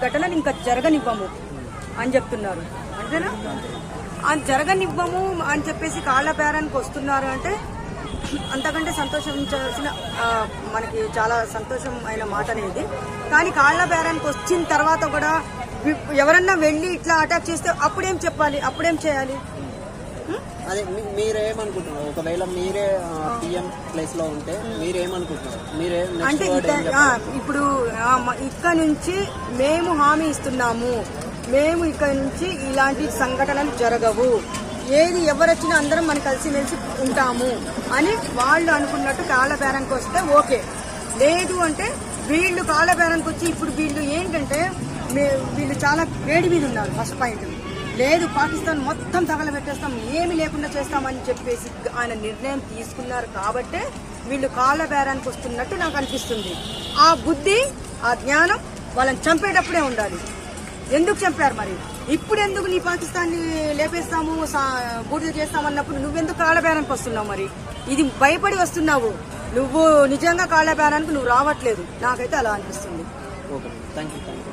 ఘటనలు ఇంకా జరగనివ్వము అని చెప్తున్నారు. అంతేనా? జరగనివ్వము అని చెప్పేసి కాళ్ల బేరానికి వస్తున్నారు అంటే అంతకంటే సంతోషించాల్సిన మనకి చాలా సంతోషం అయిన మాట అనేది. కానీ కాళ్ల బేరానికి వచ్చిన తర్వాత కూడా ఎవరన్నా వెళ్ళి ఇట్లా అటాక్ చేస్తే అప్పుడేం చెప్పాలి, అప్పుడేం చేయాలి? అదే మీరేమనుకుంటున్నారు? ఒకవేళ మీరే పిఎం ప్లేస్ లో ఉంటే మీరేమనుకుంటున్నారు? మీరే అంటే ఇప్పుడు ఇక్కడ నుంచి మేము హామీ ఇస్తున్నాము, మేము ఇక్కడ నుంచి ఇలాంటి సంఘటనలు జరగవు, ఏది ఎవరొచ్చినా అందరం మనం కలిసిమెలిసి ఉంటాము అని వాళ్ళు అనుకున్నట్టు కాళ్ళ బేరానికి వస్తే ఓకే. లేదు అంటే వీళ్ళు కాళ్ళ బేరానికి వచ్చి ఇప్పుడు వీళ్ళు ఏంటంటే వీళ్ళు చాలా వేడి మీద ఉన్నారు. ఫస్ట్ పాయింట్ లేదు, పాకిస్తాన్ మొత్తం తగలబెట్టేస్తాం, ఏమి లేకుండా చేస్తామని చెప్పేసి ఆయన నిర్ణయం తీసుకున్నారు కాబట్టే వీళ్ళు కాళ్ళ బేరానికి వస్తున్నట్టు నాకు అనిపిస్తుంది. ఆ బుద్ధి, ఆ జ్ఞానం వాళ్ళని చంపేటప్పుడే ఉండాలి. ఎందుకు చంపారు మరి? ఇప్పుడు ఎందుకు నీ పాకిస్తాన్ని లేపేస్తాము బూడిద చేస్తామన్నప్పుడు నువ్వెందుకు కాళ్ళ బేరానికి వస్తున్నావు? మరి ఇది భయపడి వస్తున్నావు, నువ్వు నిజంగా కాళ్ళ బేరానికి నువ్వు రావట్లేదు. నాకైతే అలా అనిపిస్తుంది. Okay, thank you.